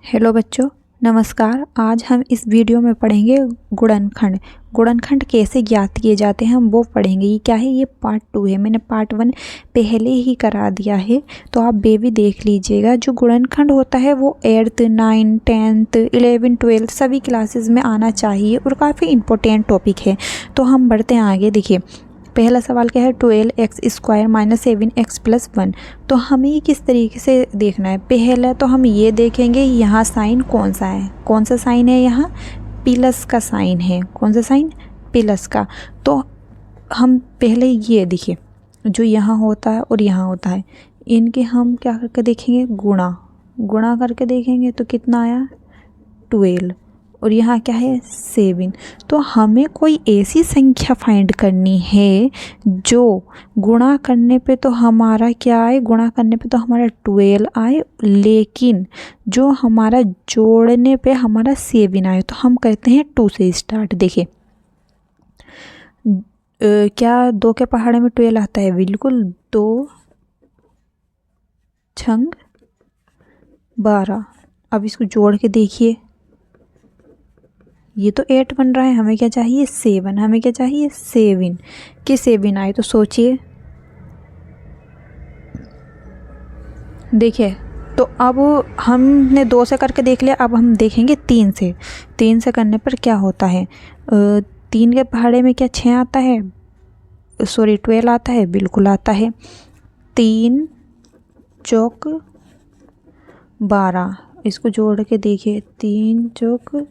Hello बच्चों, नमस्कार। आज हम इस वीडियो में पढ़ेंगे गुणनखंड। गुणनखंड कैसे ज्ञात किए जाते हैं हम वो पढ़ेंगे। ये क्या है? ये पार्ट 2 है। मैंने पार्ट 1 पहले ही करा दिया है, तो आप बेबी देख लीजिएगा। जो गुणनखंड होता है वो 8th 9th 10th 11th 12th सभी क्लासेस में आना चाहिए और काफ़ी इम्पोर्टेंट टॉपिक है। तो हम बढ़ते हैं आगे। देखिए, पहला सवाल क्या है? 12x² - 7x + 1। तो हमें ये किस तरीके से देखना है? पहले तो हम ये देखेंगे यहाँ साइन कौन सा है। कौन सा साइन है? यहाँ प्लस का साइन है। कौन सा साइन? प्लस का। तो हम पहले ये देखिए, जो यहाँ होता है और यहाँ होता है, इनके हम क्या करके देखेंगे? गुणा करके देखेंगे। तो कितना आया? 12। और यहाँ क्या है? 7। तो हमें कोई ऐसी संख्या फाइंड करनी है जो गुणा करने पे तो हमारा क्या आए? गुणा करने पे तो हमारा 12 आए, लेकिन जो हमारा जोड़ने पे हमारा 7 आए। तो हम करते हैं 2 से स्टार्ट। देखिए, क्या 2 के पहाड़े में 12 आता है? बिल्कुल। 2 छंग 12। अब इसको जोड़ के देखिए, ये तो 8 बन रहा है। हमें क्या चाहिए? 7। हमें क्या चाहिए? 7 कि 7 आए। तो सोचिए, देखिए, तो अब हमने 2 से करके देख लिया। अब हम देखेंगे 3 से। 3 से करने पर क्या होता है? 3 के पहाड़े में क्या 6 आता है? सॉरी, 12 आता है। बिल्कुल आता है। 3 चौक 12। इसको जोड़ के देखिए, 3 चौक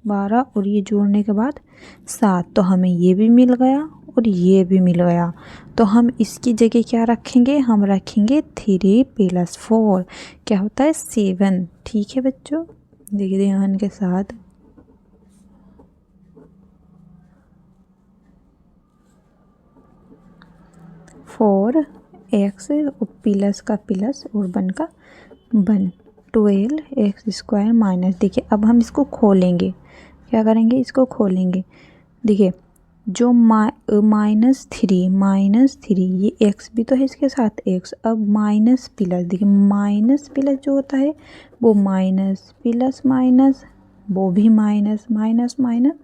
12 और ये जोड़ने के बाद 7। तो हमें ये भी मिल गया और ये भी मिल गया। तो हम इसकी जगह क्या रखेंगे? हम रखेंगे 3 + 4। क्या होता है? 7। ठीक है बच्चों, देखिए ध्यान के साथ। फोर एक्स और प्लस का प्लस और 1 का 1। 12x² minus. देखिए, अब हम इसको खोलेंगे। क्या करेंगे? इसको खोलेंगे। देखिए, जो -3 ये x भी तो है इसके साथ x। अब माइनस प्लस, देखिए माइनस प्लस जो होता है वो माइनस प्लस माइनस, वो भी माइनस माइनस माइनस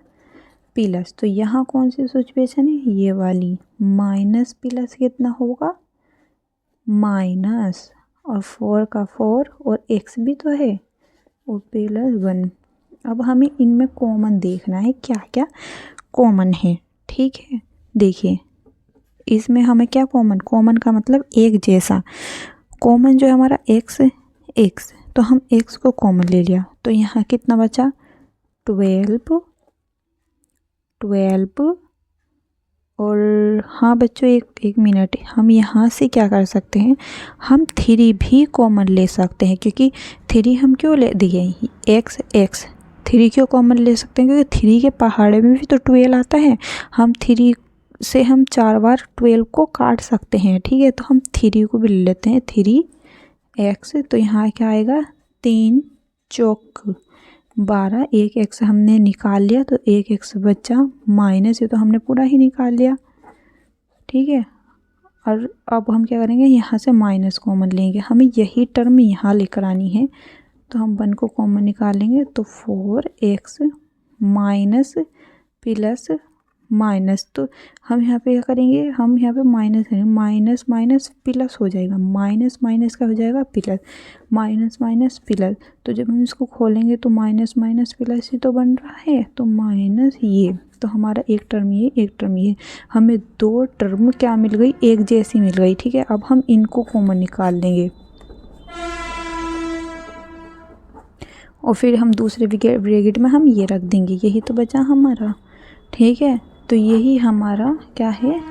प्लस। तो यहाँ कौन सी सिचुएशन है? ये वाली। माइनस प्लस कितना होगा? माइनस, और 4 का 4 और x भी तो है और +1। अब हमें इनमें कॉमन देखना है, क्या क्या कॉमन है। ठीक है, देखिए इसमें हमें क्या कॉमन? कॉमन का मतलब एक जैसा। कॉमन जो है हमारा x। तो हम x को कॉमन ले लिया। तो यहाँ कितना बचा? 12। और हाँ बच्चों, एक मिनट, हम यहाँ से क्या कर सकते हैं? हम 3 भी कॉमन ले सकते हैं, क्योंकि 3 हम क्यों ले दिए? x 3 क्यों कॉमन ले सकते हैं? क्योंकि 3 के पहाड़े में भी तो 12 आता है। हम 3 से हम 4 बार 12 को काट सकते हैं। ठीक है, तो हम 3 को भी ले लेते हैं। 3x। तो यहाँ क्या आएगा? 3 चौक 12। एक x हमने निकाल लिया, तो एक x बचा माइनस। ये तो हमने पूरा ही निकाल लिया। ठीक है, और अब हम क्या करेंगे? यहाँ से माइनस कॉमन लेंगे। हमें यही टर्म यहाँ लेकर आनी है। तो हम 1 को कॉमन निकालेंगे। तो 4x माइनस प्लस माइनस। तो हम यहाँ पे क्या करेंगे? हम यहाँ पे माइनस करेंगे। माइनस माइनस प्लस हो जाएगा। माइनस माइनस का हो जाएगा प्लस। Minus minus plus. तो जब हम इसको खोलेंगे तो माइनस माइनस प्लस ही तो बन रहा है। तो माइनस ये, तो हमारा एक टर्म ये, एक टर्म ये। हमें 2 टर्म क्या मिल गई? एक जैसी मिल गई। ठीक है, अब हम इनको कॉमन निकाल देंगे और फिर हम दूसरे ब्रैकेट में हम ये रख देंगे। यही तो बचा हमारा। ठीक है, तो यही हमारा क्या है?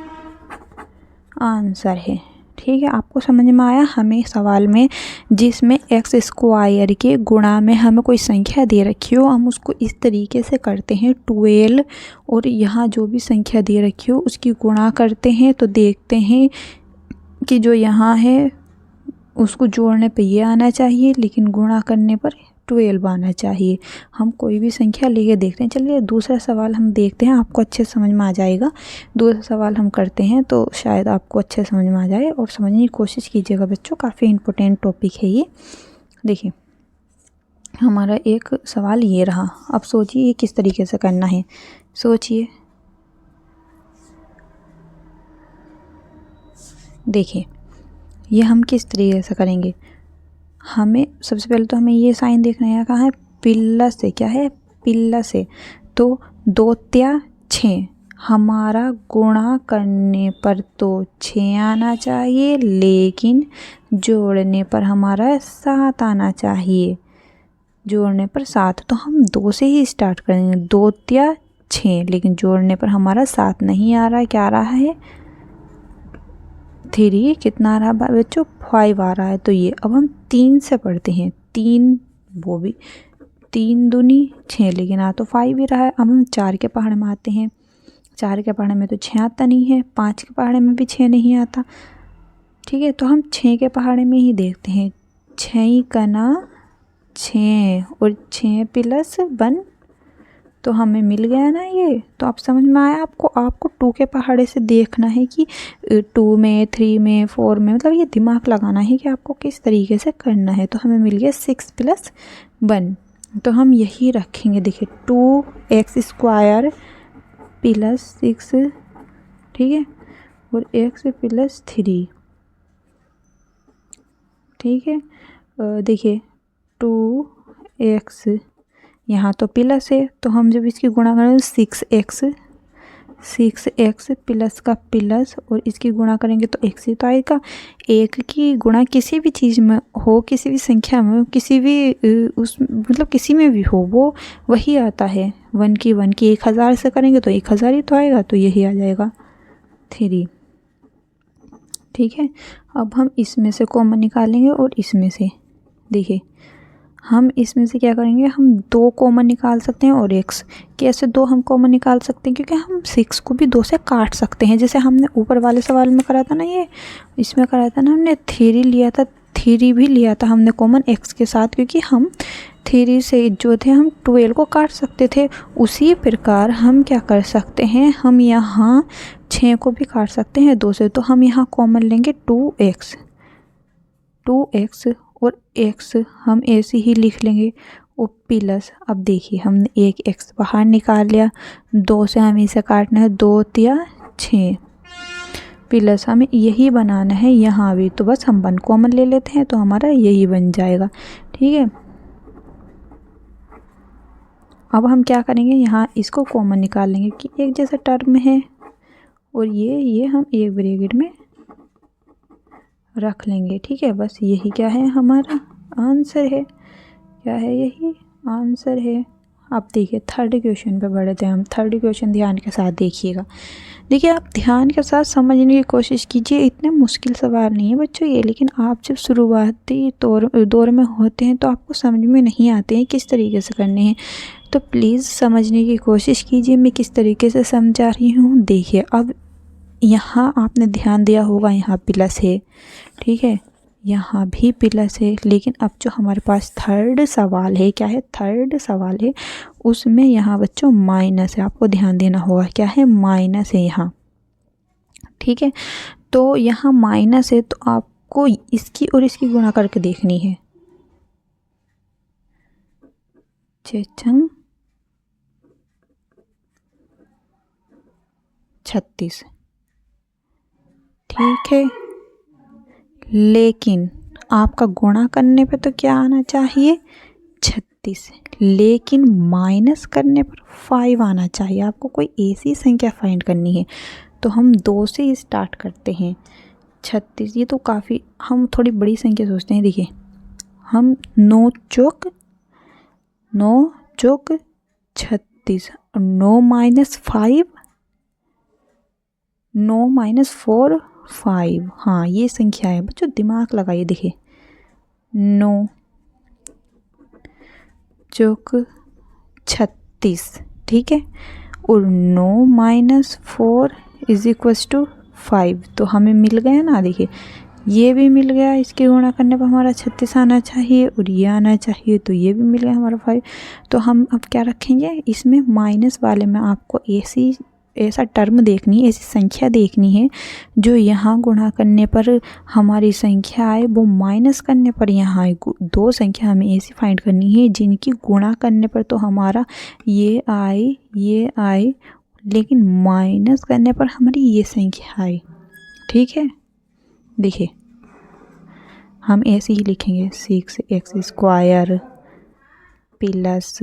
आंसर है। ठीक है, आपको समझ में आया? हमें सवाल में जिसमें x² के गुणा में हमें कोई संख्या दे रखी हो, हम उसको इस तरीके से करते हैं 12, और यहाँ जो भी संख्या दे रखी हो उसकी गुणा करते हैं। तो देखते हैं कि जो यहाँ है उसको जोड़ने पे ये आना चाहिए, लेकिन गुणा करने पर 12 आना चाहिए। हम कोई भी संख्या लेके देखते हैं। चलिए दूसरा सवाल हम देखते हैं, आपको अच्छे समझ में आ जाएगा। दूसरा सवाल हम करते हैं तो शायद आपको अच्छे समझ में आ जाए, और समझने की कोशिश कीजिएगा बच्चों, काफ़ी इम्पोर्टेंट टॉपिक है ये। देखिए, हमारा एक सवाल ये रहा। अब सोचिए ये किस तरीके से करना है, सोचिए। देखिए ये हम किस तरीके से करेंगे। हमें सबसे पहले तो हमें ये साइन देखना है, कहाँ है, प्लस से, क्या है, प्लस है। तो 2 त्या 6, हमारा गुणा करने पर तो 6 आना चाहिए, लेकिन जोड़ने पर हमारा 7 आना चाहिए। जोड़ने पर 7, तो हम 2 से ही स्टार्ट करेंगे। 2 त्या 6, लेकिन जोड़ने पर हमारा 7 नहीं आ रहा है, क्या आ रहा है, 3। कितना आ रहा है बच्चों, 5 आ रहा है। तो ये अब हम 3 से पढ़ते हैं। 3, वो भी 3 दूनी 6, लेकिन आ तो 5 ही रहा है। अब हम 4 के पहाड़े में आते हैं। 4 के पहाड़े में तो 6 आता नहीं है, 5 के पहाड़े में भी 6 नहीं आता। ठीक है, तो हम 6 के पहाड़े में ही देखते हैं। 6 कना 6 और 6 प्लस 1, तो हमें मिल गया ना ये। तो आप समझ में आया आपको 2 के पहाड़े से देखना है कि 2 में, 3 में, 4 में, मतलब ये दिमाग लगाना है कि आपको किस तरीके से करना है। तो हमें मिल गया 6 + 1, तो हम यही रखेंगे। देखिए 2x² + 6, ठीक है, और x + 3, ठीक है। देखिए 2x, यहाँ तो प्लस है, तो हम जब इसकी गुणा करेंगे 6x प्लस का प्लस, और इसकी गुणा करेंगे तो x ही तो आएगा। एक की गुणा किसी भी चीज़ में हो, किसी भी संख्या में, किसी भी उस मतलब किसी में भी हो, वो वही आता है। 1 की 1000 से करेंगे तो 1000 ही तो आएगा, तो यही आ जाएगा 3। ठीक है, अब हम इसमें से कॉमन निकालेंगे और इसमें से, देखिए हम इसमें से क्या करेंगे, हम 2 कॉमन निकाल सकते हैं और x। कैसे 2 हम कॉमन निकाल सकते हैं, क्योंकि हम 6 को भी 2 से काट सकते हैं। जैसे हमने ऊपर वाले सवाल में करा था ना, ये इसमें करा था ना, हमने 3 लिया था, 3 भी लिया था हमने कॉमन x के साथ, क्योंकि हम 3 से जो थे हम 12 को काट सकते थे। उसी प्रकार हम क्या कर सकते हैं, हम यहाँ 6 को भी काट सकते हैं 2 से। तो हम यहाँ कॉमन लेंगे 2x, और x हम ऐसे ही लिख लेंगे, और प्लस। अब देखिए हमने एक x बाहर निकाल लिया, 2 से हमें इसे काटना है, 2 त्या 6, प्लस हमें यही बनाना है यहाँ भी। तो बस हम 1 कॉमन ले लेते हैं, तो हमारा यही बन जाएगा। ठीक है, अब हम क्या करेंगे, यहाँ इसको कॉमन निकाल लेंगे कि एक जैसा टर्म है, और ये हम एक ब्रैकेट में रख लेंगे। ठीक है, बस यही क्या है, हमारा आंसर है। क्या है, यही आंसर है। अब देखिए 3rd क्वेश्चन पे बढ़ते हैं हम। 3rd क्वेश्चन ध्यान के साथ देखिएगा। देखिए आप ध्यान के साथ समझने की कोशिश कीजिए। इतने मुश्किल सवाल नहीं है बच्चों ये, लेकिन आप जब शुरुआती दौर में होते हैं तो आपको समझ में नहीं आते हैं किस तरीके से करने हैं। तो प्लीज़ समझने की कोशिश कीजिए मैं किस तरीके से समझा रही हूँ। देखिए अब यहाँ आपने ध्यान दिया होगा, यहाँ प्लस है, ठीक है, यहाँ भी प्लस है, लेकिन अब जो हमारे पास 3rd सवाल है, क्या है, 3rd सवाल है, उसमें यहाँ बच्चों माइनस है। आपको ध्यान देना होगा, क्या है, माइनस है यहाँ। ठीक है, तो यहाँ माइनस है, तो आपको इसकी और इसकी गुणा करके देखनी है। 36, ठीक है, लेकिन आपका गुणा करने पे तो क्या आना चाहिए, 36, लेकिन माइनस करने पर 5 आना चाहिए। आपको कोई ऐसी संख्या फाइंड करनी है, तो हम 2 से स्टार्ट करते हैं। 36, ये तो काफ़ी, हम थोड़ी बड़ी संख्या सोचते हैं। देखिए हम 9 चौक 36, 9 - 5, 9 - 4 5, हाँ ये संख्या है बच्चों, दिमाग लगाइए। देखिए 9 चौक 36, ठीक है, और 9 - 4 = 5, तो हमें मिल गया ना। देखिए ये भी मिल गया, इसके गुणा करने पर हमारा 36 आना चाहिए, और ये आना चाहिए, तो ये भी मिल गया हमारा 5। तो हम अब क्या रखेंगे, इसमें माइनस वाले में आपको ऐसी ऐसा टर्म देखनी है, ऐसी संख्या देखनी है जो यहाँ गुणा करने पर हमारी संख्या आए, वो माइनस करने पर यहाँ आए। दो संख्या हमें ऐसी फाइंड करनी है जिनकी गुणा करने पर तो हमारा ये आए लेकिन माइनस करने पर हमारी ये संख्या आए। ठीक है, देखिए हम ऐसे ही लिखेंगे 6x² प्लस,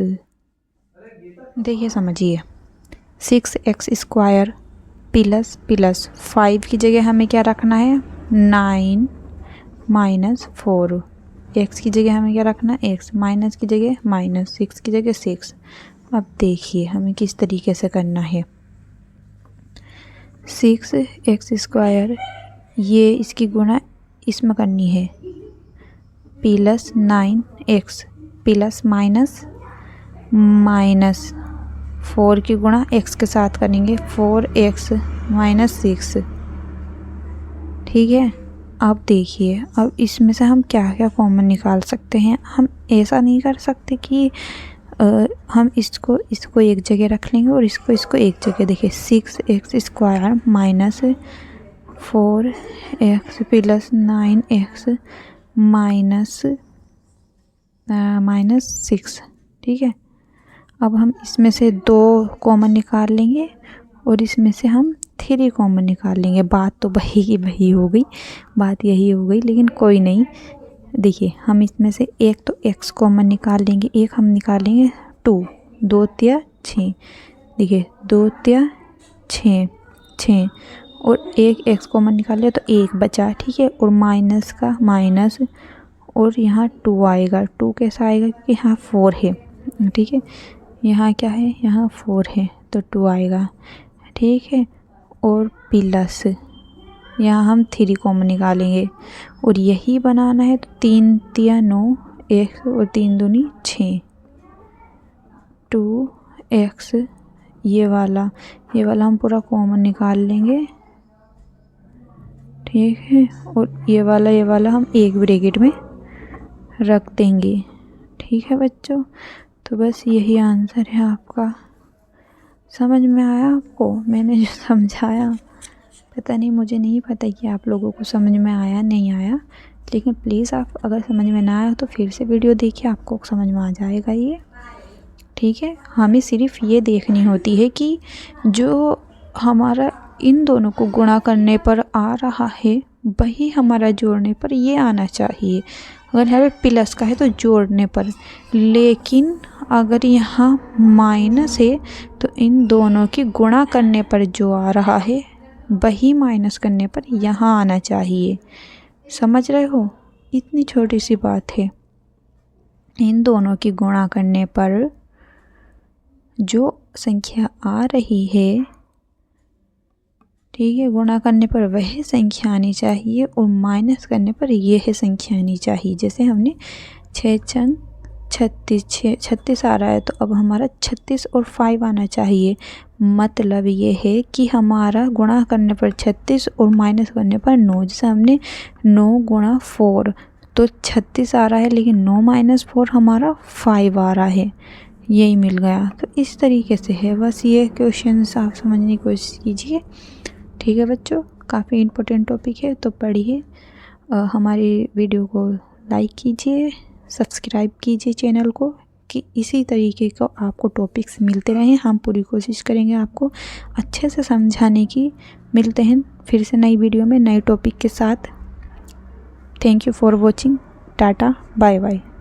देखिए समझिए 6x² प्लस 5 की जगह हमें क्या रखना है 9 माइनस 4, x की जगह हमें क्या रखना है x, माइनस की जगह माइनस, 6 की जगह 6। अब देखिए हमें किस तरीके से करना है। 6x², ये इसकी गुणा इसमें करनी है प्लस 9x प्लस माइनस 4 की गुणा x के साथ करेंगे 4x माइनस 6। ठीक है, अब देखिए अब इसमें से हम क्या क्या कॉमन निकाल सकते हैं। हम ऐसा नहीं कर सकते कि हम इसको एक जगह रख लेंगे और इसको एक जगह। देखिए 6x² minus 4x plus 9x minus 6। ठीक है, अब हम इसमें से 2 कॉमन निकाल लेंगे और इसमें से हम 3 कॉमन निकाल लेंगे। बात तो वही की वही हो गई, बात यही हो गई, लेकिन कोई नहीं। देखिए हम इसमें से एक तो x कॉमन निकाल लेंगे, एक हम निकाल लेंगे 2, 2 तिया 6। देखिए 2 तिया 6 और एक x कॉमन निकाल लिया तो 1 बचा। ठीक है, और माइनस का माइनस और यहाँ 2 आएगा। 2 कैसा आएगा क्योंकि यहाँ 4 है। ठीक है, यहाँ क्या है, यहाँ 4 है तो 2 आएगा। ठीक है, और प्लस यहाँ हम 3 कॉमन निकालेंगे और यही बनाना है तो 3 तिया 9, 1 और 3 दूनी 6, 2x, ये वाला हम पूरा कॉमन निकाल लेंगे। ठीक है, और ये वाला हम एक ब्रैकेट में रख देंगे। ठीक है बच्चों, तो बस यही आंसर है आपका। समझ में आया आपको मैंने जो समझाया? पता नहीं, मुझे नहीं पता कि आप लोगों को समझ में आया नहीं आया, लेकिन प्लीज़ आप अगर समझ में ना आया तो फिर से वीडियो देखिए, आपको समझ में आ जाएगा ये। ठीक है, हमें सिर्फ ये देखनी होती है कि जो हमारा इन दोनों को गुणा करने पर आ रहा है वही हमारा जोड़ने पर ये आना चाहिए। अगर यहाँ पे प्लस का है तो जोड़ने पर, लेकिन अगर यहाँ माइनस है तो इन दोनों की गुणा करने पर जो आ रहा है वही माइनस करने पर यहाँ आना चाहिए। समझ रहे हो? इतनी छोटी सी बात है। इन दोनों की गुणा करने पर जो संख्या आ रही है, ठीक है, गुणा करने पर वह संख्या आनी चाहिए और माइनस करने पर यह संख्या आनी चाहिए। जैसे हमने 6 छंग 36 आ रहा है तो अब हमारा 36 और 5 आना चाहिए। मतलब ये है कि हमारा गुणा करने पर 36 और माइनस करने पर 9। जैसे हमने 9 गुणा 4 तो 36 आ रहा है, लेकिन 9 माइनस 4 हमारा 5 आ रहा है, यही मिल गया। तो इस तरीके से है, बस ये क्वेश्चन आप समझने की कोशिश कीजिए। ठीक है बच्चों, काफ़ी इम्पोर्टेंट टॉपिक है तो पढ़िए। हमारी वीडियो को लाइक कीजिए, सब्सक्राइब कीजिए चैनल को, कि इसी तरीके का आपको टॉपिक्स मिलते रहें। हम पूरी कोशिश करेंगे आपको अच्छे से समझाने की। मिलते हैं फिर से नई वीडियो में नए टॉपिक के साथ। Thank you for watching. Tata, bye bye.